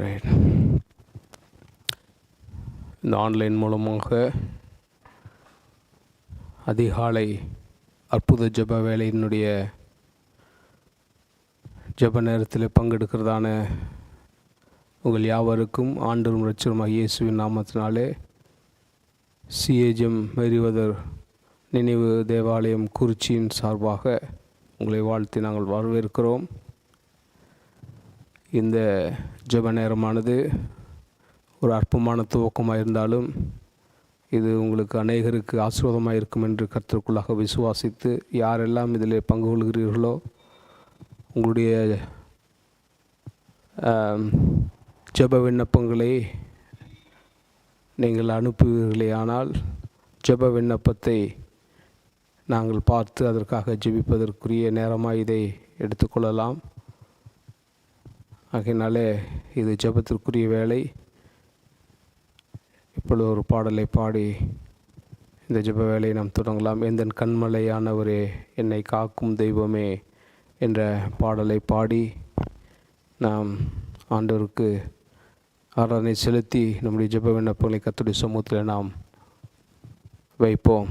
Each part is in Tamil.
ரைட். இந்த ஆன்லைன் மூலமாக அதிகாலை அற்புத ஜெப வேலையினுடைய ஜெப நேரத்தில் பங்கெடுக்கிறதான உங்கள் யாவருக்கும் ஆண்டவரும் இரட்சகருமாகிய இயேசுவின் நாமத்தினாலே சிஏஜெம் மெரிவதர் நினைவு தேவாலயம் குறிச்சியின் சார்பாக உங்களை வாழ்த்தி நாங்கள் வரவேற்கிறோம். இந்த ஜெப நேரமானது ஒரு அற்பமான துவக்கமாக இருந்தாலும் இது உங்களுக்கு அநேகருக்கு ஆசீர்வாதமாக இருக்கும் என்று கர்த்தருக்குள்ளாக விசுவாசித்து யாரெல்லாம் இதில் பங்கு கொள்கிறீர்களோ உங்களுடைய ஜெப விண்ணப்பங்களை நீங்கள் அனுப்புவீர்களே, ஆனால் ஜெப விண்ணப்பத்தை நாங்கள் பார்த்து அதற்காக ஜெபிப்பதற்குரிய நேரமாக இதை எடுத்துக்கொள்ளலாம். ஆகையினாலே இது ஜெபத்திற்குரிய வேலை. இப்பொழுது ஒரு பாடலை பாடி இந்த ஜெப வேலையை நாம் தொடங்கலாம். எந்தன் கண்மலையானவரே என்னை காக்கும் தெய்வமே என்ற பாடலை பாடி நாம் ஆண்டவருக்கு ஆராதனை செலுத்தி நம்முடைய ஜெப விண்ணப்பங்களை கர்த்தருடைய சமூகத்தில் நாம் வைப்போம்.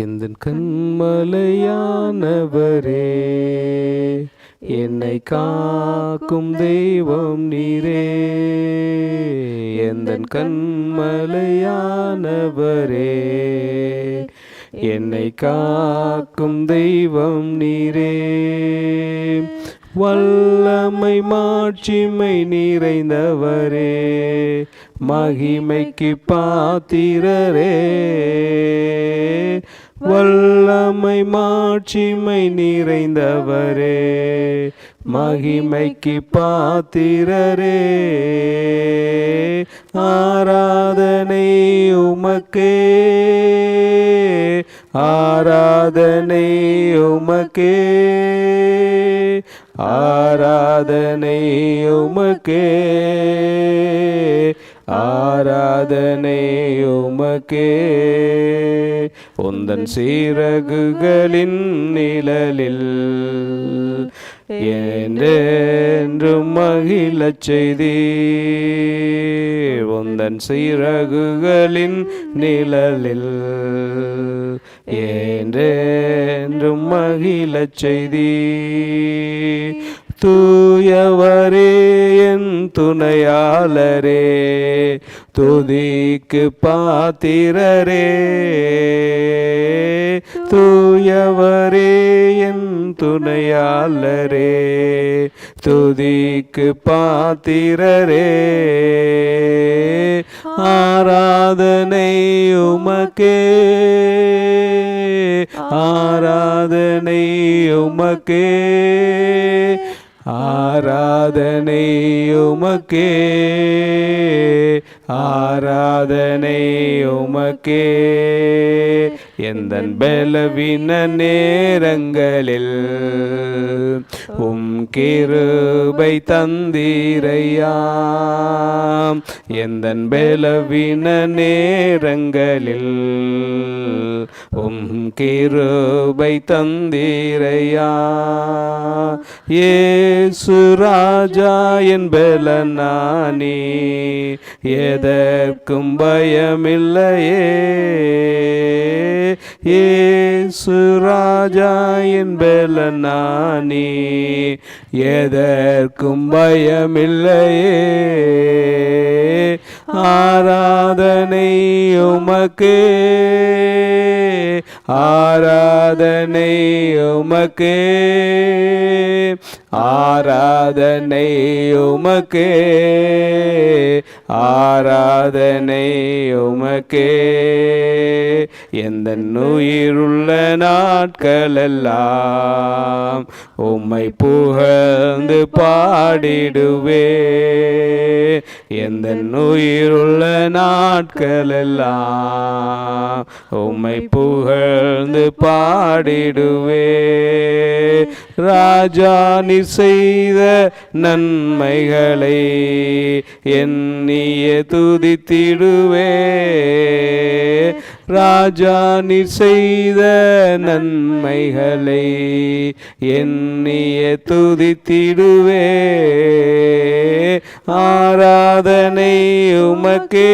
எந்தன் கண்மலையானவரே என்னை காக்கும் தெய்வம் நீரே, எந்தன் கண்மலையானவரே என்னை காக்கும் தெய்வம் நீரே, வல்லமை மாட்சிமை நிறைந்தவரே மகிமைக்கு பாத்திரரே, வல்லமை மாட்சிமை நிறைந்தவரே மகிமைக்கு பாத்திரரே, ஆராதனை உமக்கே, ஆராதனை உமக்கே, ஆராதனை உமக்கே, ஆராதனை உமக்கே, உந்தன் சீரகுகளின் நிழலில் என்றென்றும் மகிழச் செய்தீர், உந்தன் சீரகுகளின் நிழலில் என்றென்றும் மகிழச் செய்தீர், தூயவரே என் துணையாளரே துதிக்கு பாத்திரரே, தூயவரே என் துணையாளரே துதிக்கு பாத்திரரே, ஆராதனை உமக்கே, ஆராதனை உமக்கே, ஆராதனை உமக்கே, ஆராதனை உமக்கே, எந்தன் பலவீன நேரங்களில் கிருபை தந்தீரையா, எந்தன் பலவீன நேரங்களில் கிருபை தந்தீரையா, இயேசு ராஜா என் பலனானி எதற்கும் பயமில்லையே, இயேசு ராஜா என் பலனானி எதற்கும் பயமில்லையே, ஆராதனை உமக்கே, ஆராதனை உமக்கே, ஆராதனை உமக்கே, ஆராதனை உமக்கே, எந்தன் உயிருள்ள நாட்களெல்லாம் உம்மை புகழ்ந்து பாடிடுவே, எந்தன் உயிருள்ள நாட்களெல்லாம் உம்மை புகழ்ந்து பாடிடுவே, ராஜா நீ செய்த நன்மைகளை எண்ணிய துதித்திடுவே, ராஜா நீர் செய்த நன்மைகளை எண்ணிய துதித்திடுவே. ஆராதனை உமக்கே,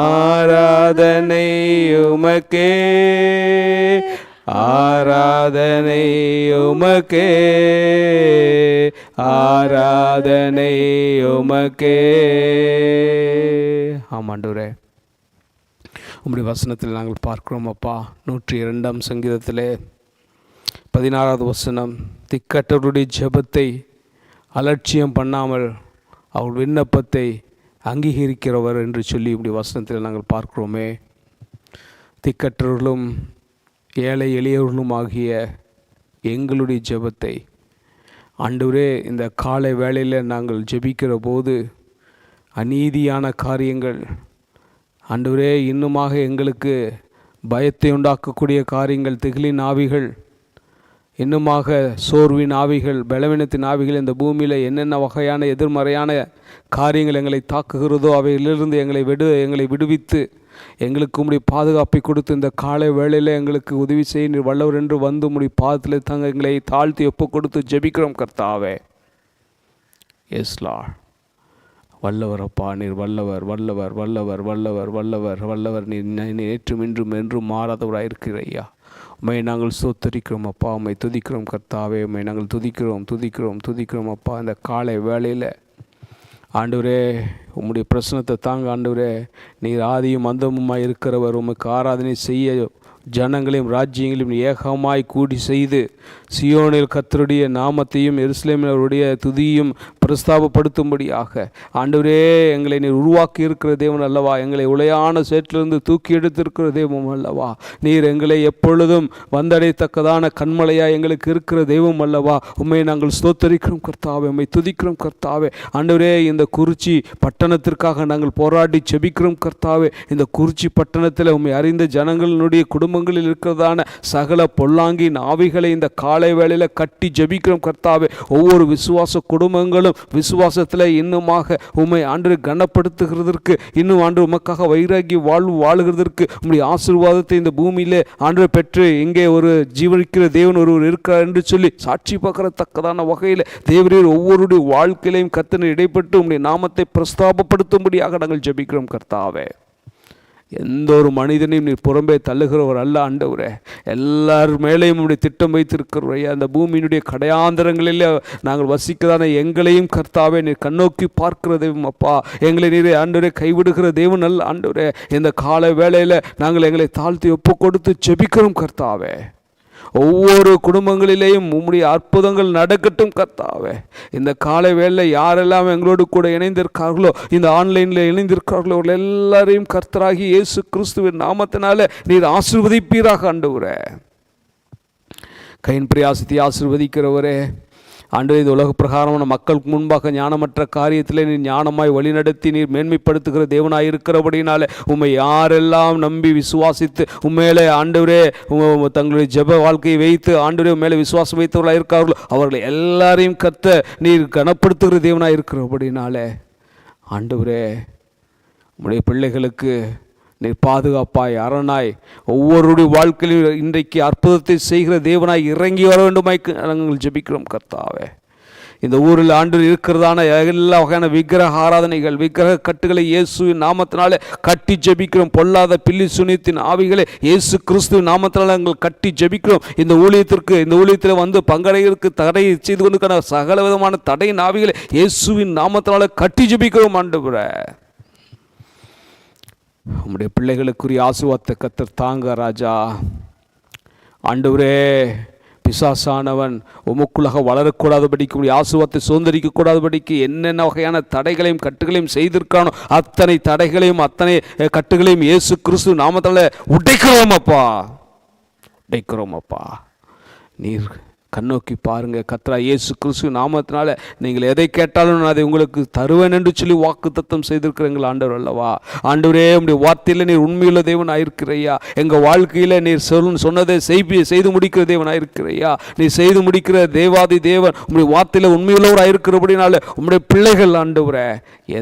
ஆராதனை உமக்கே, ஆராதனை உமக்கே, ஆராதனை உமக்கே. ஆமாண்டவரே, உம்முடைய வசனத்தில் நாங்கள் பார்க்கிறோம் அப்பா. 102ஆம் சங்கீதத்திலே 16வது வசனம், திக்கற்றவருடைய ஜெபத்தை அலட்சியம் பண்ணாமல் அவர் விண்ணப்பத்தை அங்கீகரிக்கிறவர் என்று சொல்லி இப்படி வசனத்தில் நாங்கள் பார்க்கிறோமே. திக்கற்றவர்களும் ஏழை எளியவர்களும் ஆகிய எங்களுடைய ஜெபத்தை ஆண்டவரே இந்த காலை வேளையில் நாங்கள் ஜெபிக்கிற போது அநீதியான காரியங்கள் ஆண்டவரே இன்னுமாக எங்களுக்கு பயத்தை உண்டாக்கக்கூடிய காரியங்கள், திகிலின் ஆவிகள், இன்னுமாக சோர்வின் ஆவிகள், பலவீனத்தின் ஆவிகள் இந்த பூமியில் என்னென்ன வகையான எதிர்மறையான காரியங்கள் எங்களை தாக்குகிறதோ அவையிலிருந்து எங்களை விடுவித்து எங்களுக்கு உம்முடைய பாதுகாப்பை கொடுத்து இந்த காலை வேளையில் எங்களுக்கு உதவி செய்ய நீர் வல்லவர் என்று வந்து உம்முடைய பாதத்தில் தாங்க எங்களை தாழ்த்தி ஒப்பு கொடுத்து ஜெபிக்கிறோம் கர்த்தாவே. எஸ் லார்ட், வல்லவர் அப்பா, நீர் வல்லவர் வல்லவர் வல்லவர் வல்லவர் வல்லவர் வல்லவர். நீர் நேற்றும் இன்றும் என்றும் மாறாதவராக இருக்கிற ஐயா. உம்மை நாங்கள் ஸ்தோத்தரிக்கிறோம் அப்பா, உம்மை துதிக்கிறோம் கர்த்தாவே. உம்மை நாங்கள் துதிக்கிறோம் அப்பா. இந்த காலை வேளையில் ஆண்டவரே உம்முடைய பிரசனத்தை தாங்க ஆண்டவரே. நீர் ஆதியும் அந்தமுமாய் இருக்கிறவர். உமக்கு ஆராதனை செய்ய ஜனங்களையும் ராஜ்யங்களையும் ஏகமாய் கூடி செய்து சியோனில் கர்த்தருடைய நாமத்தையும் எருசலேமில் அவருடைய துதியும் பிரஸ்தாபப்படுத்தும்படியாக ஆண்டவரே எங்களை நீர் உருவாக்கி இருக்கிற தேவன் அல்லவா. எங்களை உளையான சேற்றிலிருந்து தூக்கி எடுத்திருக்கிற தெய்வம் அல்லவா. நீர் எங்களை எப்பொழுதும் வந்தடையத்தக்கதான கண்மலையாக எங்களுக்கு இருக்கிற தெய்வம் அல்லவா. உண்மையை நாங்கள் ஸ்தோத்தரிக்கிறோம் கர்த்தாவே, உம்மை துதிக்கிறோம் கர்த்தாவே. ஆண்டவரே இந்த குறிச்சி பட்டணத்திற்காக நாங்கள் போராடி செபிக்கிறோம் கர்த்தாவே. இந்த குறிச்சி பட்டணத்தில் உம்மை அறிந்த ஜனங்களினுடைய குடும்பங்களில் இருக்கிறதான சகல பொல்லாங்கின் ஆவிகளை இந்த காலை வேளையில் கட்டி ஜெபிக்கிறோம் கர்த்தாவே. ஒவ்வொரு விசுவாச குடும்பங்களும் விசுவாசத்தில் இன்னுமாக உம்மை ஆண்டு கனப்படுத்துகிறதற்கு, இன்னும் ஆண்டு உமக்காக வைராகி வாழுகிறதற்கு உம்முடைய ஆசீர்வாதத்தை இந்த பூமியிலே ஆண்டு பெற்று இங்கே ஒரு ஜீவனிக்கிற தேவன் ஒருவர் இருக்கிறார் என்று சொல்லி சாட்சி பார்க்கறத்தக்கதான வகையில் தேவரீர் ஒவ்வொருடைய வாழ்க்கையிலையும் கர்த்தர் இடைப்பட்டு உம்முடைய நாமத்தை பிரஸ்தாபப்படுத்தும்படியாக நாங்கள் ஜெபிக்கிறோம் கர்த்தாவே. எந்த ஒரு மனிதனையும் நீர் புறம்பே தள்ளுகிறவர் அல்ல ஆண்டவரே. எல்லார் மேலேயும் உடைய திட்டம் வைத்திருக்கிறவரையா. அந்த பூமியினுடைய கடையாந்தரங்களில் நாங்கள் வசிக்கதான எங்களையும் கர்த்தாவே நீர் கண்ணோக்கி பார்க்கிற தெய்வம் அப்பா. எங்களை நீரை ஆண்டவரே கைவிடுகிற தெய்வம் அல்ல ஆண்டவரே. இந்த கால வேளையில் நாங்கள் எங்களை தாழ்த்தி ஒப்பு கொடுத்து ஜெபிக்கிறோம் கர்த்தாவே. ஒவ்வொரு குடும்பங்களிலேயும் உம்முடைய அற்புதங்கள் நடக்கட்டும் கர்த்தாவே. இந்த காலை வேளையில் யாரெல்லாம் எங்களோடு கூட இணைந்திருக்கார்களோ, இந்த ஆன்லைனில் இணைந்திருக்கார்களோ, அவர்கள் எல்லாரையும் கர்த்தராகி இயேசு கிறிஸ்துவின் நாமத்தினால நீர் ஆசீர்வதிப்பீராக ஆண்டவரே. கையின் பிரயாசத்தை ஆசீர்வதிக்கிறவரே ஆண்டவரே, இந்த உலக பிரகாரமான மக்களுக்கு முன்பாக ஞானமற்ற காரியத்தில் நீர் ஞானமாய் வழிநடத்தி நீர் மேன்மைப்படுத்துகிற தேவனாய் இருக்கிறபடினாலே உம்மை யாரெல்லாம் நம்பி விசுவாசித்து உண்மையிலே ஆண்டவரே தங்களுடைய ஜெப வாழ்க்கையை வைத்து ஆண்டவரே மேலே விசுவாசம் வைத்தவர்களாக இருக்கார்களோ அவர்களை எல்லாரையும் கத்த நீர் கனப்படுத்துகிற தேவனாய் இருக்கிறபடினாலே ஆண்டவரே உம்முடைய பிள்ளைகளுக்கு நீர் பாதுகாப்பாய் அரணாய் ஒவ்வொருடைய வாழ்க்கையிலும் இன்றைக்கு அற்புதத்தை செய்கிற தேவனாய் இறங்கி வர வேண்டுமாய் நாங்கள் ஜெபிக்கிறோம் கர்த்தாவே. இந்த ஊரில் ஆண்டு இருக்கிறதான எல்லா வகையான விக்கிரக ஆராதனைகள், விக்கிரக கட்டுகளை இயேசுவின் நாமத்தினாலே கட்டி ஜெபிக்கிறோம். பொல்லாத பில்லி சுனியத்தின் ஆவிகளை இயேசு கிறிஸ்துவின் நாமத்தினால நாங்கள் கட்டி ஜெபிக்கிறோம். இந்த ஊழியத்தில் வந்து பங்கடைகளுக்கு தடை செய்து கொண்டிருக்கிற சகல விதமான தடையின் ஆவிகளை இயேசுவின் நாமத்தினால கட்டி ஜெபிக்கிறோம் ஆண்டவரே. உம்முடைய பிள்ளைகளுக்குரிய ஆசீர்வாதத்தை கர்த்தர் தாங்க ராஜா. ஆண்டவரே, பிசாசானவன் உமக்குள்ளாக வளரக்கூடாதபடிக்கு உடைய ஆசீர்வாதத்தை சுதந்திரிக்க கூடாதபடிக்கு என்னென்ன வகையான தடைகளையும் கட்டுகளையும் செய்திருக்கானோ அத்தனை தடைகளையும் அத்தனை கட்டுகளையும் இயேசு கிறிஸ்து நாமத்தால உடைக்கிறோம் அப்பா. நீர் கண்ணோக்கி பாருங்கள். கர்த்தராகிய இயேசு கிறிஸ்து நாமத்தினால நீங்கள் எதை கேட்டாலும் நான் அதை உங்களுக்கு தருவேன் என்று சொல்லி வாக்குத்தத்தம் செய்திருக்கிறீங்கள் ஆண்டவர் அல்லவா. ஆண்டவரே, உம்முடைய வார்த்தையில் நீர் உண்மையுள்ள தேவன் ஆயிருக்கிறையா. எங்கள் வாழ்க்கையில் நீர் சொன்னதை செய்து முடிக்கிற தேவன் ஆயிருக்கிறையா. நீர் செய்து முடிக்கிற தேவாதி தேவன். உம்முடைய வார்த்தையில் உண்மையுள்ளவர் ஆயிருக்கிறபடினால உம்முடைய பிள்ளைகள் ஆண்டவரே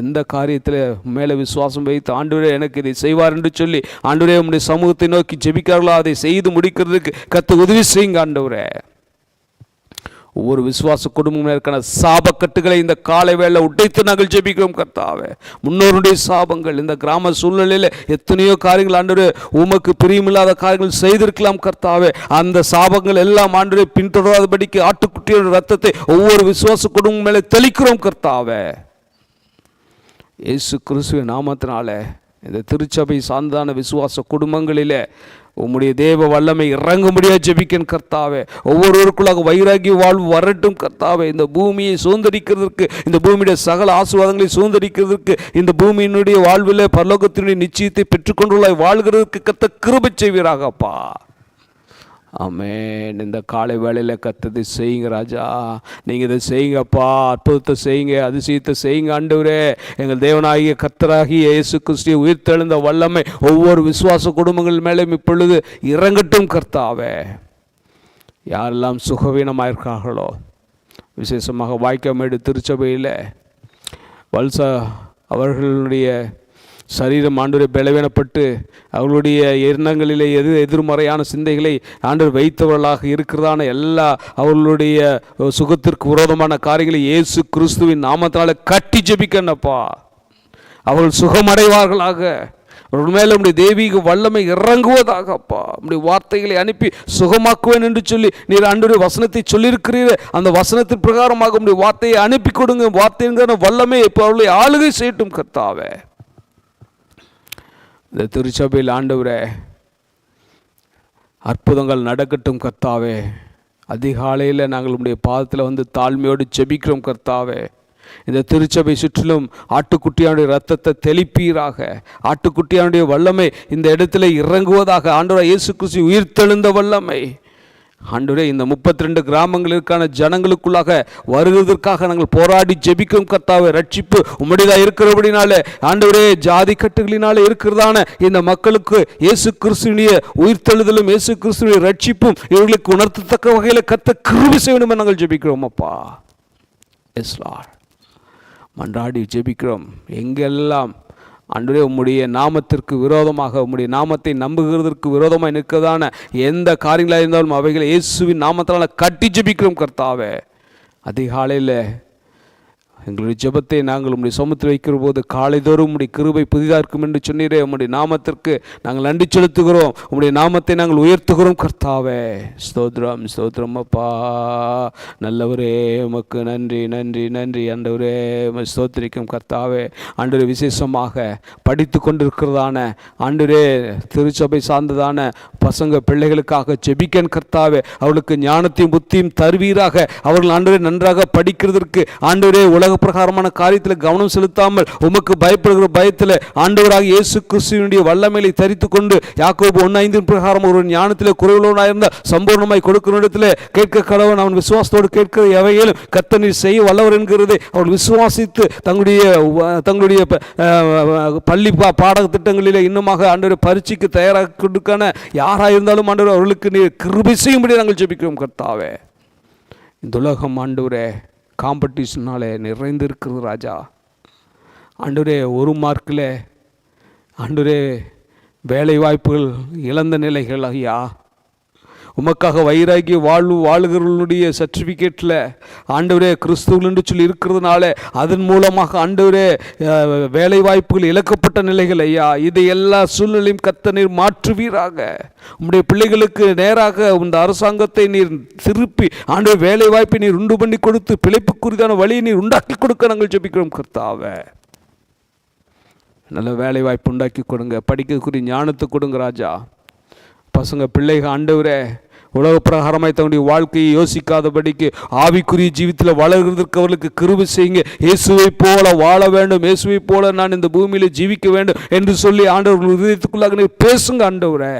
எந்த காரியத்தில் மேலே விசுவாசம் வைத்து ஆண்டவரே எனக்கு இதை செய்வார் என்று சொல்லி ஆண்டவரே உம்முடைய சமூகத்தை நோக்கி ஜெபிக்கிறார்களோ அதை செய்து முடிக்கிறதுக்கு கர்த்தர் உதவி செய்யுங்க ஆண்டவரே. ஒவ்வொரு விசுவாச குடும்பம் இருக்கான சாபக்கட்டுகளை இந்த காலை வேளை உடைத்து நாங்கள் ஜெபிக்கிறோம் கர்த்தாவே. முன்னோருடைய சாபங்கள் இந்த கிராம சூழ்நிலையில் எத்தனையோ காரியங்கள் ஆண்டவரே உமக்கு பிரியமில்லாத காரியங்கள் செய்திருக்கலாம் கர்த்தாவே. அந்த சாபங்கள் எல்லாம் ஆண்டவரே பின்தொடராதபடிக்கு ஆட்டுக்குட்டியோட ரத்தத்தை ஒவ்வொரு விசுவாச குடும்பம் மேலே தெளிக்கிறோம் கர்த்தாவே. இயேசு கிறிஸ்துவின் நாமத்தினால இந்த திருச்சபை சார்ந்தான விசுவாச குடும்பங்களிலே உம்முடைய தேவ வல்லமை இறங்கும்படியாக ஜெபிக்கன் கர்த்தாவே. ஒவ்வொருவருக்குள்ளாக வைராகிய வாழ்வு வரட்டும் கர்த்தாவே. இந்த பூமியை சுதந்திரிக்கிறதுக்கு, இந்த பூமியுடைய சகல ஆசீர்வாதங்களை சுதந்திரிக்கிறதுக்கு, இந்த பூமியினுடைய வாழ்வில் பரலோகத்தினுடைய நிச்சயத்தை பெற்றுக்கொண்டுள்ள வாழ்கிறதுக்கு கர்த்தர் கிருபை செய்வீராகப்பா. ஆமென். இந்த காலை வேளையில் கர்த்தரை செய்யுங்க ராஜா. நீங்கள் இதை செய்யுங்கப்பா. அற்புதத்தை செய்யுங்க, அதிசயத்தை செய்யுங்க ஆண்டவரே. எங்கள் தேவனாகிய கர்த்தராகிய இயேசு கிறிஸ்துவின் உயிர்த்தெழுந்த வல்லமை ஒவ்வொரு விசுவாச குடும்பங்கள் மேலும் இப்பொழுது இறங்கட்டும் கர்த்தாவே. யாரெல்லாம் சுகவீனமாயிருக்கார்களோ, விசேஷமாக வாய்க்காமேடு திருச்சபையில் வல்சா அவர்களுடைய சரீரம் ஆண்டவரை பலவீனப்பட்டு அவர்களுடைய எண்ணங்களிலே எதிர்மறையான சிந்தைகளை ஆண்டவர் வைத்தவர்களாக இருக்கிறதான எல்லா அவர்களுடைய சுகத்திற்கு விரோதமான காரியங்களை இயேசு கிறிஸ்துவின் நாமத்தினால கட்டி ஜெபிக்கணப்பா. அவர்கள் சுகமடைவார்களாக. அவர்கள் மேலே உடைய தெய்வீக வல்லமை இறங்குவதாகப்பா. உடைய வார்த்தைகளை அனுப்பி சுகமாக்குவேன் என்று சொல்லி நீர் ஆண்டவருடைய வசனத்தை சொல்லியிருக்கிறீர். அந்த வசனத்தின் பிரகாரமாக உடைய வார்த்தையை அனுப்பி கொடுங்க. வார்த்தைங்கிற வல்லமை இப்போ அவர்களை ஆளுகை செய்யட்டும் கர்த்தாவே. இந்த திருச்சபையில் ஆண்டவரே அற்புதங்கள் நடக்கட்டும் கர்த்தாவே. அதிகாலையில் நாங்கள் உடைய பாதத்தில் வந்து தாழ்மையோடு ஜெபிக்கிறோம் கர்த்தாவே. இந்த திருச்சபை சுற்றிலும் ஆட்டுக்குட்டியானுடைய இரத்தத்தை தெளிப்பீராக. ஆட்டுக்குட்டியானுடைய வல்லமை இந்த இடத்துல இறங்குவதாக. ஆண்டவராகிய இயேசு கிறிஸ்து உயிர்த்தெழுந்த வல்லமை ஆண்டவரே இந்த 32 கிராமங்களுக்கான ஜனங்களுக்குள்ளாக வருவதற்காக நாங்கள் போராடி ஜெபிக்கும் கர்த்தாவே. ரட்சிப்பு உம்முடையதாக இருக்கிறபடினாலே ஆண்டவரே ஜாதி கட்டுகளினாலே இருக்கிறதான இந்த மக்களுக்கு இயேசு கிறிஸ்துவினுடைய உயிர்த்தெழுதலும் இயேசு கிறிஸ்துவினுடைய ரட்சிப்பும் இவர்களுக்கு உணர்த்தத்தக்க வகையில் கர்த்தர் கிருபை செய்யணும் நாங்கள் ஜெபிக்கிறோம் அப்பா. Yes lord. மன்றாடி ஜெபிக்கிறோம். எங்கெல்லாம் ஆண்டவரே உம்முடைய நாமத்திற்கு விரோதமாக, உம்முடைய நாமத்தை நம்புகிறதற்கு விரோதமாக நிற்கிறதான எந்த காரியங்களாக இருந்தாலும் அவைகளை இயேசுவின் நாமத்தினால கட்டி ஜெபிக்கிறோம் கர்த்தாவே. அதிகாலையில் எங்களுடைய ஜெபத்தை நாங்கள் உம்முடைய சமூகத்தில் வைக்கிற போது காலைதோறும் உம்முடைய கிருபை புதிதாக இருக்கும் என்று சொன்னீரே. உம்முடைய நாமத்திற்கு நாங்கள் நன்றி செலுத்துகிறோம். உம்முடைய நாமத்தை நாங்கள் உயர்த்துகிறோம் கர்த்தாவே. ஸ்தோத்திரம் ஸ்தோத்திரம் அப்பா. நல்லவரே உமக்கு நன்றி நன்றி நன்றி ஆண்டவரே. ஸ்தோத்திரிக்கும் கர்த்தாவே. ஆண்டவரே விசேஷமாக படித்து கொண்டிருக்கிறதான ஆண்டவரே திருச்சபை சார்ந்ததான பசங்க பிள்ளைகளுக்காக ஜெபிக்கன் கர்த்தாவே. அவர்களுக்கு ஞானத்தையும் புத்தியும் தருவீராக. அவர்கள் ஆண்டவரே நன்றாக படிக்கிறதற்கு ஆண்டவரே உலக பிரகாரமான காரியத்தில் கவனம் செலுத்தாமல் உமக்கு பயப்படுகிற பயத்தில் ஆண்டவராக இயேசு கிறிஸ்துவினுடைய வல்லமையை தரித்து கொண்டு யாக்கோபு 1:5 பிரகாரம் ஒரு ஞானத்தில் குறைவுள்ளவனாக இருந்தால் சம்பூர்ணமாய் கொடுக்கிற இடத்துல கேட்க கடவன் அவன் விசுவாசத்தோடு கேட்கிற எவையிலும் கர்த்தர் நீர் செய்ய வல்லவர் என்கிறதை அவர்கள் விசுவாசித்து தங்களுடைய பள்ளி பாடத்திட்டங்களில் இன்னுமாக ஆண்டவரை பரீட்சைக்கு தயாராக யாராக இருந்தாலும் ஆண்டவர் அவர்களுக்கு நீர் கிருபை செய்யும்படி நாங்கள் ஜெபிக்கிறோம் கர்த்தாவே. இந்த உலகம் ஆண்டவரே காம்படிஷனாலே நிறைந்திருக்கிறது ராஜா. ஆண்டவரே ஒரு மார்க்கில் ஆண்டவரே வேலை வாய்ப்புகள் இழந்த நிலைகள் ஐயா. உமக்காக வைராகிய வாழுகிறவர்களுடைய சர்டிஃபிகேட்டில் ஆண்டவரே கிறிஸ்துவல் என்று சொல்லி இருக்கிறதுனால அதன் மூலமாக ஆண்டவரே வேலை வாய்ப்புகள் இழக்கப்பட்ட நிலைகள் ஐயா. இதை எல்லா சூழ்நிலையும் கர்த்தர் நீர் மாற்றுவீராக. உம்முடைய பிள்ளைகளுக்கு நேராக இந்த அரசாங்கத்தை நீர் திருப்பி ஆண்டவர் வேலை வாய்ப்பை நீர் உண்டு பண்ணி கொடுத்து பிழைப்புக்குரிதான வழியை நீர் உண்டாக்கி கொடுக்க நாங்கள் ஜெபிக்கிறோம் கர்த்தாவே. நல்ல வேலை வாய்ப்பு உண்டாக்கி கொடுங்க. படிக்கக்கூடிய ஞானத்தை கொடுங்க ராஜா. பசங்க பிள்ளைகள் ஆண்டவரே உலக பிரகாரமாய் தன்னுடைய வாழ்க்கையை யோசிக்காதபடிக்கு ஆவிக்குரிய ஜீவித்தில் வளர்கிறதுக்கு அவர்களுக்கு கிருபை செய்யுங்க. இயேசுவை போல வாழ வேண்டும், இயேசுவை போல நான் இந்த பூமியில் ஜீவிக்க வேண்டும் என்று சொல்லி ஆண்டவர்கள் இதயத்துக்குள்ளாக பேசுங்க ஆண்டவரே.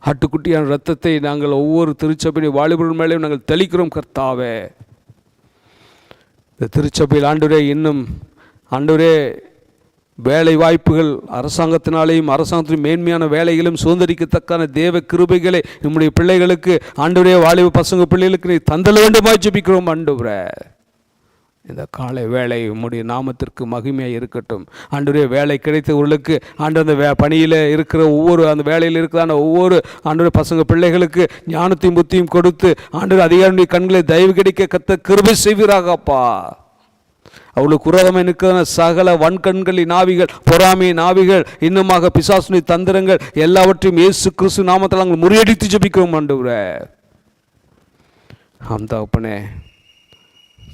ஆட்டுக்குட்டியான இரத்தத்தை நாங்கள் ஒவ்வொரு திருச்சபையின் வாலிபர்கள் மேலேயும் நாங்கள் தெளிக்கிறோம் கர்த்தாவே. இந்த திருச்சபையில் ஆண்டவரே இன்னும் ஆண்டவரே வேலை வாய்ப்புகள் அரசாங்கத்தினாலேயும் அரசாங்கத்தின் மேன்மையான வேலைகளும் சுதந்திரிக்கத்தக்கான தேவ கிருபைகளை நம்முடைய பிள்ளைகளுக்கு ஆண்டவரே வாலிப பசங்க பிள்ளைகளுக்கு நீ தந்தல வேண்டுமா ஜெபிக்கிறோம் ஆண்டவரே. இந்த காலை வேலை உம்முடைய நாமத்திற்கு மகிமையாக இருக்கட்டும் ஆண்டவரே. வேலை கிடைத்தவர்களுக்கு ஆண்டு அந்த பணியில் இருக்கிற ஒவ்வொரு அந்த வேலையில் இருக்கிறான ஒவ்வொரு ஆண்டவரே பசங்க பிள்ளைகளுக்கு ஞானத்தையும் புத்தியும் கொடுத்து ஆண்டவரே அதிகாரியுடைய கண்களை தயவு கிடைக்க கத்த கிருபை செய்வீராகப்பா. அவளுக்கு உரதமாக இருக்கிற சகல வன்கண்களின் ஆவிகள், பொறாமையின் ஆவிகள், இன்னுமாக பிசாசுடைய தந்திரங்கள் எல்லாவற்றையும் இயேசு கிறிஸ்து நாமத்தில் நாங்கள் முறியடித்து ஜெபிக்கிறோம் ஆண்டவரே. தகப்பனே,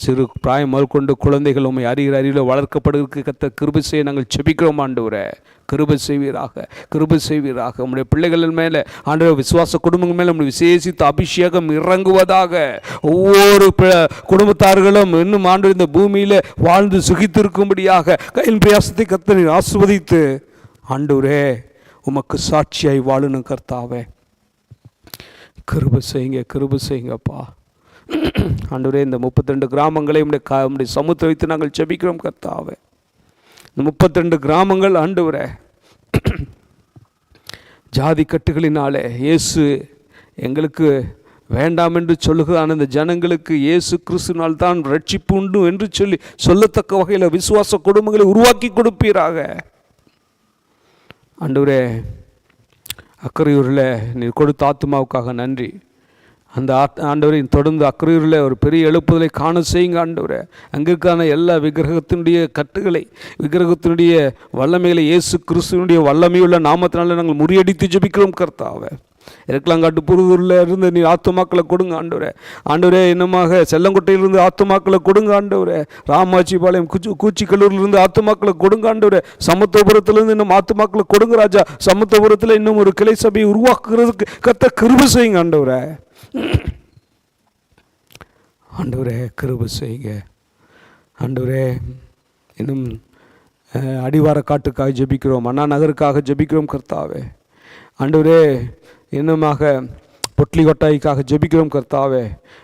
சிறு பிராயம் முதற்கொண்டு குழந்தைகள் உண்மை அறிகிற அறிவில் வளர்க்கப்படுவதற்கு கத்த கிருபை செய்ய நாங்கள் செபிக்கிறோம் ஆண்டவரே. கிருபை செய்வீராக, கிருபை செய்வீராக. நம்முடைய பிள்ளைகள் மேலே ஆண்டவரே விசுவாச குடும்பங்கள் மேலே நம்முடைய விசேஷித்த அபிஷேகம் இறங்குவதாக. ஒவ்வொரு குடும்பத்தார்களும் இன்னும் ஆண்டு இந்த பூமியில் வாழ்ந்து சுகித்திருக்கும்படியாக கையின் பிரயாசத்தை கர்த்தரை ஆசீர்வதித்து ஆண்டவரே உமக்கு சாட்சியாய் வாழணும் கர்த்தாவே. கிருபை செய்யுங்க, கிருபை செய்யுங்கப்பா ஆண்டவரே. இந்த 32 கிராமங்களை உம்முடைய சமுத்திர வைத்து நாங்கள் ஜெபிக்கிறோம் கர்த்தாவே. இந்த 32 கிராமங்கள் ஆண்டவரே ஜாதி கட்டுகளினாலே இயேசு எங்களுக்கு வேண்டாம் என்று சொல்லுகிறான். இந்த ஜனங்களுக்கு இயேசு கிறிஸ்துவினால் தான் ரட்சிப்பு உண்டு என்று சொல்லத்தக்க வகையில் விசுவாச குடும்பங்களை உருவாக்கி கொடுப்பீராக ஆண்டவரே. அக்கறையூரில் நீர் கொடுத்த ஆத்துமாவுக்காக நன்றி. அந்த ஆண்டவரை தொடர்ந்து அக்கறையூரில் ஒரு பெரிய எழுப்புதலை காண செய்யுங்க ஆண்டவரே. அங்கிருக்கான எல்லா விக்கிரகத்தினுடைய கட்டுகளை, விக்கிரகத்தினுடைய வல்லமைகளை இயேசு கிறிஸ்துவனுடைய வல்லமையுள்ள நாமத்தினால நாங்கள் முறியடித்து ஜெபிக்கிறோம் கர்த்தாவே. இருக்கலாங்காட்டு புருவூரில் இருந்து நீ ஆத்துமாக்களை கொடுங்க ஆண்டவரே. ஆண்டவரே இன்னமாக செல்லங்குட்டையிலிருந்து ஆத்துமாக்களை கொடுங்க ஆண்டவரே. ராமாச்சிபாளையம் கூச்சிக்கல்லூரிலிருந்து ஆத்துமாக்களை கொடுங்க ஆண்டவரே. சமத்துவபுரத்திலிருந்து இன்னும் ஆத்துமாக்களை கொடுங்க ராஜா. சமத்துவபுரத்தில் இன்னும் ஒரு கிளை சபையை உருவாக்குறதுக்கு கத்த கிருபை செய்யுங்க ஆண்டவரே. ஆண்டவரே கிருபை செய்யுங்க ஆண்டவரே. இன்னும் அடிவார காட்டுக்காக ஜெபிக்கிறோம், அண்ணா நகருக்காக ஜெபிக்கிறோம் கர்த்தாவே. ஆண்டவரே இன்னுமாக பொட்லி கொட்டாய்க்காக ஜெபிக்கிறோம் கர்த்தாவே.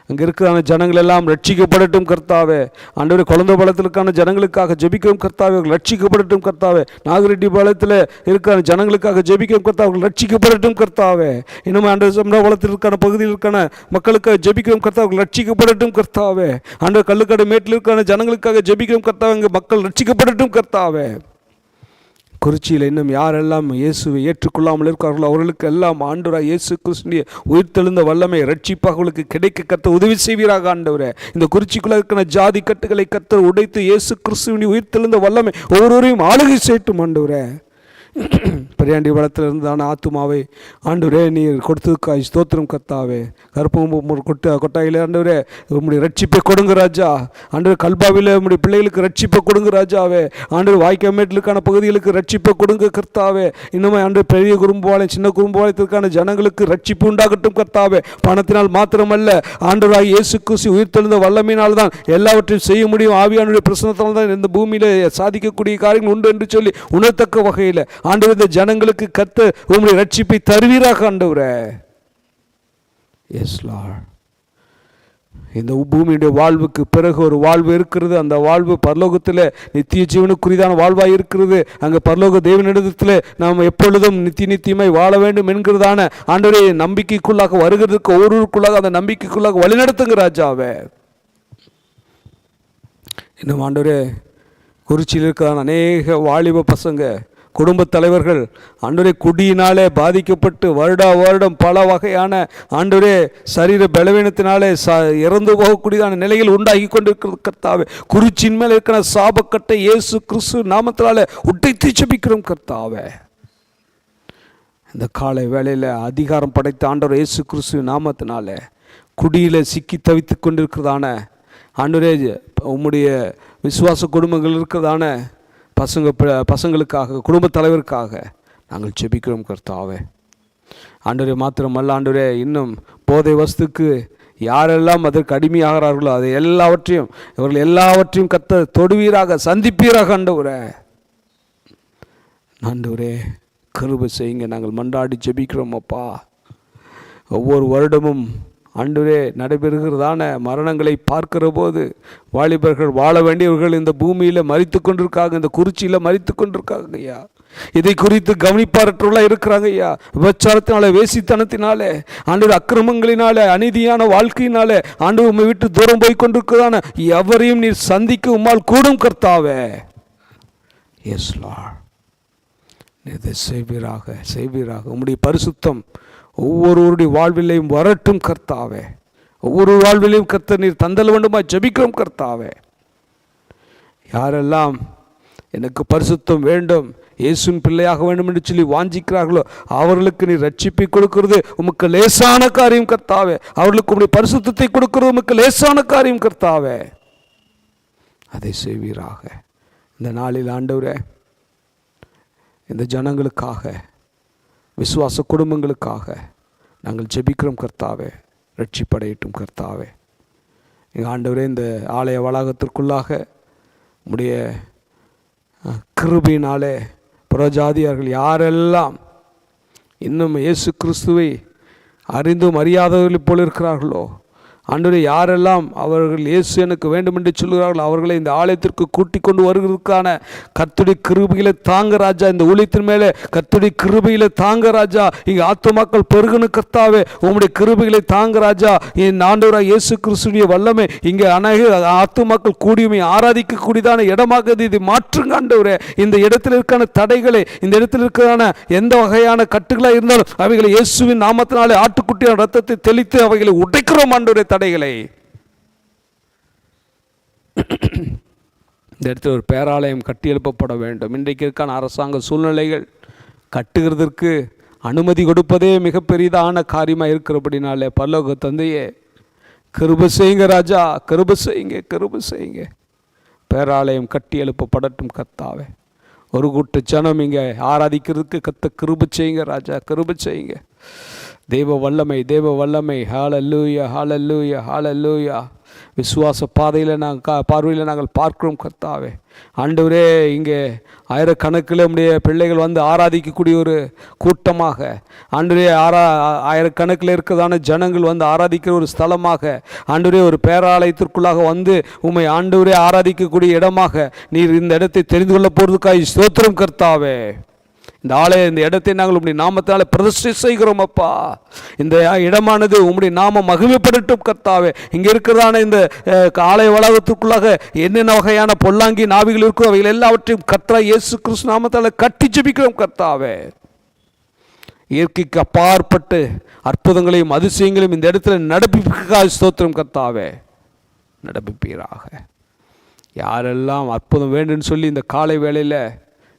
அங்கே இருக்கிற ஜனங்கள் எல்லாம் ரட்சிக்கப்படட்டும் கர்த்தாவே. ஆண்டவரே குழந்தை பாலத்திற்கான ஜனங்களுக்காக ஜெபிக்கிறோம் கர்த்தாவே, அவர்கள் ரட்சிக்கப்படட்டும் கர்த்தாவே. நாகரெட்டி பாலத்தில் இருக்கிற ஜனங்களுக்காக ஜெபிக்கிறோம் கர்த்தாவே, அவர்கள் ரட்சிக்கப்படட்டும் கர்த்தாவே. இன்னும் ஆண்டவர் சம்ராபாலத்தில் இருக்கிற பகுதியில் இருக்கிற மக்களுக்காக ஜெபிக்கிறோம் கர்த்தாவே, அவர்கள் ரட்சிக்கப்படட்டும் கர்த்தாவே. ஆண்டவர் கல்லுக்கடை மேட்டில் இருக்கிற ஜனங்களுக்காக ஜெபிக்கிறோம் கர்த்தாவே, அங்கே மக்கள் ரட்சிக்கப்படட்டும் கர்த்தாவே. குறிச்சியில் இன்னும் யாரெல்லாம் இயேசுவை ஏற்றுக்கொள்ளாமல் இருக்கிறார்களோ அவர்களுக்கு எல்லாம் ஆண்டவராக இயேசு கிறிஸ்துவின் உயிர்த்தெழுந்த வல்லமை ரட்சிப்பாக அவர்களுக்கு கிடைக்க கர்த்தர் உதவி செய்வீராக ஆண்டவரே. இந்த குறிச்சிக்குள்ள இருக்கிற ஜாதி கட்டுகளை கர்த்தர் உடைத்து இயேசு கிறிஸ்துவின் உயிர்த்தெழுந்த வல்லமை ஒவ்வொருவரையும் ஆளுகை செய்யட்டும் ஆண்டவரே. பெரியாண்டி வளத்தில் இருந்தான ஆத்துமாவை ஆண்டவரே நீர் கொடுத்ததுக்காய் ஸ்தோத்திரம் கர்த்தாவே. கருப்பம் கொட்டாயில் ஆண்டவரே உம்முடைய ரட்சிப்பை கொடுங்க ராஜா. ஆண்டவர் கல்பாவில் உம்முடைய பிள்ளைகளுக்கு ரட்சிப்பை கொடுங்க ராஜாவே. ஆண்டவர் வாய்க்காமேட்டிலுக்கான பகுதிகளுக்கு ரட்சிப்பை கொடுங்க கர்த்தாவே. இன்னுமே ஆண்டவர் பெரிய குறும்பாளையம் சின்ன குறும்பாளையத்திற்கான ஜனங்களுக்கு ரட்சிப்பு உண்டாகட்டும் கர்த்தாவே. பணத்தினால் மாத்திரமல்ல ஆண்டவராக இயேசு கிறிஸ்து உயிர்த்தெழுந்த வல்லமையினால் தான் எல்லாவற்றையும் செய்ய முடியும். ஆவியானுடைய பிரசன்னத்தால் தான் இந்த பூமியில் சாதிக்கக்கூடிய காரியங்கள் உண்டு என்று சொல்லி உணர்த்தக்க வகையில் ஆண்டவர் இந்த ஜனங்களுக்கு கர்த்தர் உம்முடைய ரட்சிப்பை தருவீராக ஆண்டவரே. Yes lord. இந்த பூமியுடைய வாழ்வுக்கு பிறகு ஒரு வாழ்வு இருக்கிறது. அந்த வாழ்வு பரலோகத்தில் நித்திய ஜீவனுக்குரியதான வாழ்வாக இருக்கிறது. அங்கே பரலோக தேவனிடத்தில் நாம் எப்பொழுதும் நித்தியமாய் வாழ வேண்டும் என்கிறதான ஆண்டவரே நம்பிக்கைக்குள்ளாக வருகிறதுக்கு ஒவ்வொருவருக்குள்ளாக அந்த நம்பிக்கைக்குள்ளாக வழிநடத்துங்க ராஜாவே. இன்னும் ஆண்டவரே குறிச்சியில் இருக்கிற அநேக வாலிப பசங்க குடும்பத் தலைவர்கள் ஆண்டவரே குடியினாலே பாதிக்கப்பட்டு வருடம் பல வகையான ஆண்டவரே சரீர பலவீனத்தினாலே இறந்து போகக்கூடியதான நிலையில் உண்டாகி கொண்டிருக்கிறது கர்த்தாவே. குறிச்சின் மேல் இருக்கிற சாபக்கட்டை இயேசு கிறிஸ்து நாமத்தினாலே உடைத்து ஜெபிக்கிறோம் கர்த்தாவே. இந்த காலை வேளையில் அதிகாரம் படைத்த ஆண்டவர் இயேசு கிறிஸ்து நாமத்தினாலே குடியில் சிக்கி தவித்து கொண்டிருக்கிறதான ஆண்டவரே உம்முடைய விசுவாச குடும்பங்கள் இருக்கிறதான பசங்களுக்காக குடும்பத் தலைவருக்காக நாங்கள் ஜெபிக்கிறோம் கர்த்தாவே. ஆண்டவரே மாத்திரமல்ல ஆண்டவரே இன்னும் போதை வஸ்துக்கு யாரெல்லாம் அதற்கு அடிமையாகிறார்களோ அதை எல்லாவற்றையும் இவர்கள் எல்லாவற்றையும் கர்த்தர் தொடுவீராக சந்திப்பீராக ஆண்டவரே. ஆண்டவரே கிருபை செய்யுங்க. நாங்கள் மன்றாடி ஜெபிக்கிறோம் அப்பா. ஒவ்வொரு வருடமும் ஆண்டவரே நடைபெறுகிறதான மரணங்களை பார்க்கிற போது வாலிபர்கள் வாழ வேண்டியவர்கள் இந்த பூமியில் மரித்து கொண்டிருக்காங்க, இந்த குறிச்சியில் மரித்து கொண்டிருக்காங்க ஐயா. இதை குறித்து கவனிப்பாரற்றவர்களாக இருக்கிறாங்க ஐயா. விபச்சாரத்தினால, வேசித்தனத்தினாலே, ஆண்டவர் அக்கிரமங்களினாலே, அநீதியான வாழ்க்கையினாலே ஆண்டவர் உம்மை விட்டு தூரம் போய் கொண்டிருக்கிறதான எவரையும் நீர் சந்திக்க உம்மால் கூடும் கர்த்தாவே. எஸ் லார்ட், இதை செய்வீராக. உம்முடைய பரிசுத்தம் ஒவ்வொருவருடைய வாழ்விலையும் வரட்டும் கர்த்தாவே. ஒவ்வொரு வாழ்விலையும் கர்த்தர் நீர் தந்தல் வேண்டுமா ஜெபிக்கிறோம் கர்த்தாவே. யாரெல்லாம் எனக்கு பரிசுத்தம் வேண்டும், இயேசுவின் பிள்ளையாக வேண்டும் என்று சொல்லி வாஞ்சிக்கிறார்களோ அவர்களுக்கு நீர் ரட்சிப்பை கொடுக்கிறது உமக்கு லேசான காரியம் கர்த்தாவே. அவர்களுக்கு உம்முடைய பரிசுத்தத்தை கொடுக்கிறது உமக்கு லேசான காரியம் கர்த்தாவே. அதை செய்வீராக. இந்த நாளில் ஆண்டவரே, இந்த ஜனங்களுக்காக, விசுவாச குடும்பங்களுக்காக நாங்கள் ஜெபிக்கிறோம் கர்த்தாவே. ரட்சிப்படையட்டும் கர்த்தாவே. எங்கள் ஆண்டவரே, இந்த ஆலய வளாகத்திற்குள்ளாக உம்முடைய கிருபையினாலே புறஜாதியார்கள் யாரெல்லாம் இன்னும் இயேசு கிறிஸ்துவை அறிந்தும் அறியாதவர்கள் போல் இருக்கிறார்களோ, ஆண்டவரே, யாரெல்லாம் அவர்கள் இயேசு எனக்கு வேண்டும் என்று சொல்கிறார்கள் அவர்களை இந்த ஆலயத்திற்கு கூட்டிக் கொண்டு வருவதற்கான கர்த்தருடைய கிருபையில தாங்க ராஜா. இந்த ஊழியத்தின் மேலே கர்த்தருடைய கிருபையில தாங்க ராஜா. இங்கே ஆத்துமாக்கள் பெருகனு கர்த்தாவே, உம்முடைய கிருபைகளை தாங்க ராஜா. என் ஆண்டவராக இயேசு கிறிஸ்துவின் வல்லமை இங்கே அநேக ஆத்துமாக்கள் கூடியுமே ஆராதிக்கக்கூடியதான இடமாக இதை மாற்றுங்க ஆண்டவரே. இந்த இடத்தில் இருக்கான தடைகளை, இந்த இடத்தில் இருக்கிறான எந்த வகையான கட்டுகளாக இருந்தாலும் அவைகளை இயேசுவின் நாமத்தினாலே ஆட்டுக்குட்டியான ரத்தத்தை தெளித்து அவைகளை உடைக்கிறோம் ஆண்டவரே. தடைகளை இந்த இடத்தில் ஒரு பேராலயம் கட்டி எழுப்பப்பட வேண்டும். இன்றைக்கு இருக்கான அரசாங்க சூழ்நிலைகள் கட்டுகிறதற்கு அனுமதி கொடுப்பதே மிகப்பெரியதான காரியமாக இருக்கிறபடினாலே பரலோக தந்தையே, கிருபை செய்யுங்க ராஜா, கிருபை செய்யுங்க. பேராலயம் கட்டி எழுப்பப்படட்டும் கர்த்தாவே. ஒரு கூட்ட ஜனம் இங்கே ஆராதிக்கிறதுக்கு கர்த்த கிருபை செய்யுங்க ராஜா, கிருபை செய்யுங்க. தேவ வல்லமை. ஹல்லேலூயா. விசுவாச பாதையில் பார்வையில் நாங்கள் பார்க்கிறோம் கர்த்தாவே. ஆண்டவரே, இங்கே ஆயிரக்கணக்கில் நம்முடைய பிள்ளைகள் வந்து ஆராதிக்கக்கூடிய ஒரு கூட்டமாக, ஆண்டவரே, ஆயிரக்கணக்கில் இருக்கிறதான ஜனங்கள் வந்து ஆராதிக்கிற ஒரு ஸ்தலமாக, ஆண்டவரே, ஒரு பேராலயத்திற்குள்ளாக வந்து உம்மை ஆண்டவரே ஆராதிக்கக்கூடிய இடமாக நீர் இந்த இடத்தை தெரிந்து கொள்ள போகிறதுக்காக ஸ்தோத்திரம் கர்த்தாவே. இந்த இடத்தை நாங்கள் உம்முடைய நாமத்தால் பிரதிஷ்டை செய்கிறோம் அப்பா. இந்த இடமானது உம்முடைய நாமம் மகிமைப்படட்டும் கர்த்தாவே. இங்கே இருக்கிறதான இந்த ஆலய வளாகத்துக்குள்ளாக என்னென்ன வகையான பொல்லாங்கி நாவிகள் இருக்கோ அவைகள் எல்லாவற்றையும் கர்த்தராகிய இயேசு கிறிஸ்து நாமத்தால் கட்டி ஜெபிக்கிறோம் கர்த்தாவே. இயற்கைக்கு அப்பாற்பட்டு அற்புதங்களையும் அதிசயங்களையும் இந்த இடத்துல நடப்பிப்பதற்காக ஸ்தோத்திரம் கர்த்தாவே. நடப்பிப்பீராக. யாரெல்லாம் அற்புதம் வேண்டும்னு சொல்லி இந்த காலை வேளையில்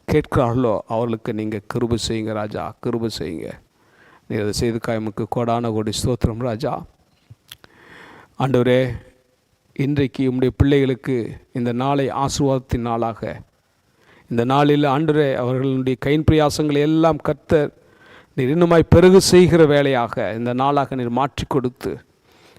கேட்கிறார்களோ அவர்களுக்கு நீங்கள் கிருபை செய்யுங்க ராஜா, கிருபை செய்யுங்க. நீர் அதை செய்து காயமுக்கு கோடான கோடி ஸ்தோத்திரம் ராஜா. ஆண்டவரே, இன்றைக்கு உம்முடைய பிள்ளைகளுக்கு இந்த நாளை ஆசீர்வாதத்தின் நாளாக, இந்த நாளில் ஆண்டவரே அவர்களுடைய கையின் பிரயாசங்களை எல்லாம் கர்த்தர் நீர் இன்னுமாய் பெருகு செய்கிற வேலையாக இந்த நாளாக நீர் மாற்றி கொடுத்து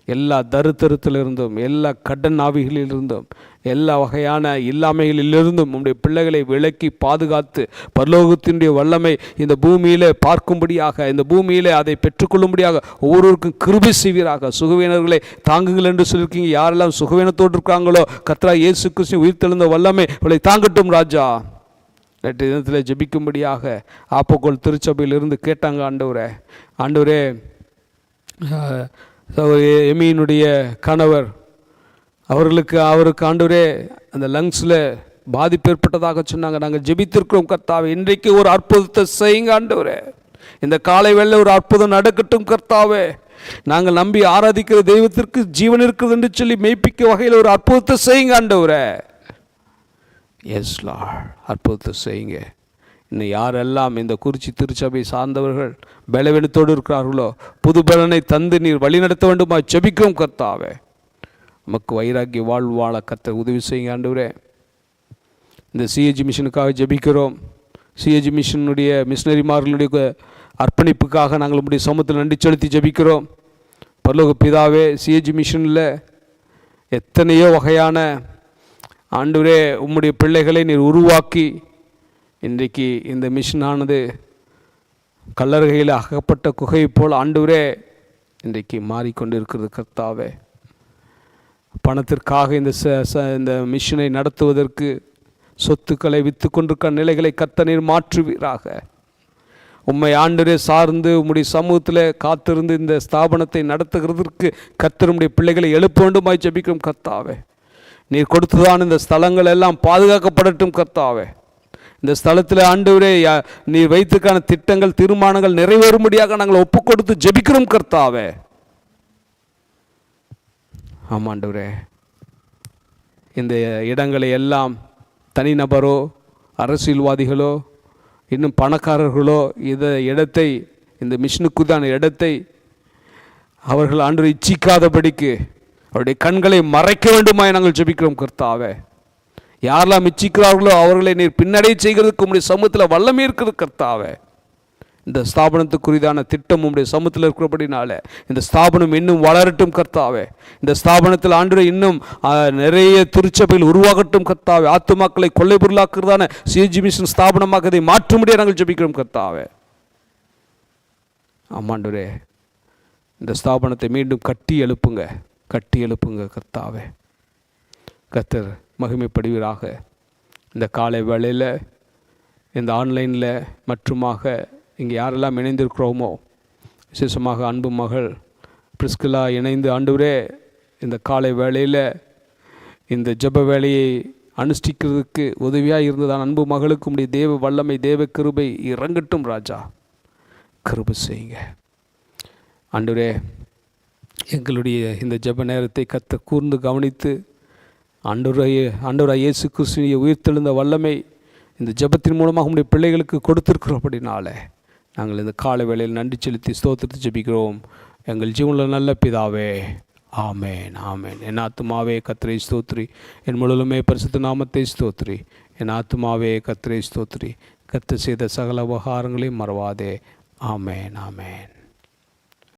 எல்லா தருத்தரத்திலிருந்தும், எல்லா கடன் ஆவிகளிலிருந்தும், எல்லா வகையான இல்லாமைகளிலிருந்தும் உம்முடைய பிள்ளைகளை விலக்கி பாதுகாத்து பரலோகத்தினுடைய வல்லமை இந்த பூமியில் பார்க்கும்படியாக, இந்த பூமியில் அதை பெற்றுக்கொள்ளும்படியாக ஒவ்வொருவருக்கும் கிருபை செய்வீராக. சுகவீனர்களை தாங்குங்கள் என்று சொல்லியிருக்கீங்க. யாரெல்லாம் சுகவீனத்தோடு இருக்காங்களோ கர்த்தராகிய இயேசு கிறிஸ்து உயிர்த்தெழுந்த வல்லமை அவளை தாங்கட்டும் ராஜா. நேற்று தினத்தில் ஜெபிக்கும்படியாக ஆப்போக்கோல் திருச்சபையிலிருந்து கேட்டாங்க. ஆண்டவரே, எமியினுடைய கணவர் அவருக்கு ஆண்டவரே அந்த லங்ஸில் பாதிப்பு ஏற்பட்டதாக சொன்னாங்க. நாங்கள் ஜெபித்திருக்கிறோம் கர்த்தாவே. இன்றைக்கு ஒரு அற்புதத்தை செய்யுங்க ஆண்டவரே. இந்த காலை வேளையில் ஒரு அற்புதம் நடக்கட்டும் கர்த்தாவே. நாங்கள் நம்பி ஆராதிக்கிற தெய்வத்திற்கு ஜீவன் இருக்கிறது என்று சொல்லி மெய்ப்பிக்க வகையில் ஒரு அற்புதத்தை செய்யுங்க ஆண்டவரே. எஸ் லார்ட், அற்புதத்தை செய்யுங்க. இன்னும் யாரெல்லாம் இந்த குறிச்சி திருச்சபை சார்ந்தவர்கள் பலவீனத்தோடு இருக்கிறார்களோ புது பலனை தந்து நீர் வழி நடத்த வேண்டுமா ஜெபிக்கிறோம் கர்த்தாவே. நமக்கு வைராக்கிய வாழ்வு வாழ கர்த்தர் உதவி செய்யுங்க ஆண்டவரே. இந்த சிஏஜி மிஷனுக்காக ஜெபிக்கிறோம். சிஏஜி மிஷனுடைய மிஷனரிமார்களுடைய அர்ப்பணிப்புக்காக நாங்கள் உம்முடைய சமூகத்தில் நன்றி செலுத்தி ஜெபிக்கிறோம். பரலோக பிதாவே, சிஏஜி மிஷனில் எத்தனையோ வகையான ஆண்டவரே உம்முடைய பிள்ளைகளை நீர் உருவாக்கி இன்றைக்கு இந்த மிஷனானது கல்லறையில் அகப்பட்ட குகை போல் ஆண்டவரே இன்றைக்கு மாறிக்கொண்டு இருக்கிறது கர்த்தாவே. பணத்திற்காக இந்த மிஷனை நடத்துவதற்கு சொத்துக்களை விற்று கொண்டிருக்கிற நிலைகளை கர்த்தர் மாற்றுவீராக. உம்மை ஆண்டவரே சார்ந்து உம்முடைய சமூகத்தில் காத்திருந்து இந்த ஸ்தாபனத்தை நடத்துகிறதற்கு கர்த்தர் உம்முடைய பிள்ளைகளை எழுப்ப வேண்டுமாய் ஜெபிக்கிறோம் கர்த்தாவே. நீர் கொடுத்துதான் இந்த ஸ்தலங்கள் எல்லாம் பாதுகாக்கப்படட்டும் கர்த்தாவே. இந்த ஸ்தலத்தில் ஆண்டவரே நீர் வைத்துக்கான திட்டங்கள் தீர்மானங்கள் நிறைவேறும்படியாக நாங்கள் ஒப்பு கொடுத்து ஜெபிக்கிறோம் கர்த்தாவே. ஆமாண்டவரே, இந்த இடங்களை எல்லாம் தனிநபரோ அரசியல்வாதிகளோ இன்னும் பணக்காரர்களோ இடத்தை இந்த மிஷனுக்குதான இடத்தை அவர்கள் ஆண்டவரை இச்சிக்காதபடிக்கு அவருடைய கண்களை மறைக்க வேண்டுமாய் நாங்கள் ஜெபிக்கிறோம் கர்த்தாவே. யாரெல்லாம் இச்சிக்கிறார்களோ அவர்களை நீர் பின்னடை செய்கிறதுக்கு உம்முடைய சமூகத்தில் வல்லமை இருக்கிறது கர்த்தாவே. இந்த ஸ்தாபனத்துக்குரிதான திட்டம் உம்முடைய சமூகத்தில் இருக்கிறபடினால இந்த ஸ்தாபனம் இன்னும் வளரட்டும் கர்த்தாவே. இந்த ஸ்தாபனத்தில் ஆண்டவரே இன்னும் நிறைய திருச்சபையில் உருவாகட்டும் கர்த்தாவே. ஆத்துமாக்களை கொள்ளை பொருளாக்குறதான சிஜி மிஷன் ஸ்தாபனமாக இதை மாற்றும்படியாக நாங்கள் ஜெபிக்கிறோம் கர்த்தாவே. ஆமாண்டவரே, இந்த ஸ்தாபனத்தை மீண்டும் கட்டி எழுப்புங்க கர்த்தாவே. கர்த்தர் மகிமைப்படுவீராக. இந்த காலை வேளையில் இந்த ஆன்லைனில் மற்றுமாக இங்கே யாரெல்லாம் இணைந்திருக்கிறோமோ, விசேஷமாக அன்பு மகள் பிரிஸ்கிலா இணைந்து ஆண்டவரே இந்த காலை வேளையில் இந்த ஜெப வேலையை அனுஷ்டிக்கிறதுக்கு உதவியாக இருந்ததான் அன்பு மகளுக்கு உடைய தேவ வல்லமை தேவ கிருபை இறங்கட்டும் ராஜா. கிருபை செய்யுங்க ஆண்டவரே. எங்களுடைய இந்த ஜெப நேரத்தை கர்த்தர் கூர்ந்து கவனித்து ஆண்டவராய் இயேசு கிறிஸ்துவின் உயிர்த்தெழுந்த வல்லமை இந்த ஜெபத்தின் மூலமாக உடைய பிள்ளைகளுக்கு கொடுத்திருக்கிறபடினால நாங்கள் இந்த காலை வேளையில் நன்றி செலுத்தி ஸ்தோத்திரத்தை ஜெபிக்கிறோம். எங்கள் ஜீவனில் நல்ல பிதாவே, ஆமேன் ஆமேன். என் ஆத்துமாவே கர்த்தரை ஸ்தோத்திரி, என் முழுவதுமே பரிசுத்த நாமத்தை ஸ்தோத்திரி. என் ஆத்துமாவே கர்த்தரை ஸ்தோத்திரி, கர்த்தர் செய்த சகல உபகாரங்களையும் மறவாதே. ஆமேன் ஆமேன்.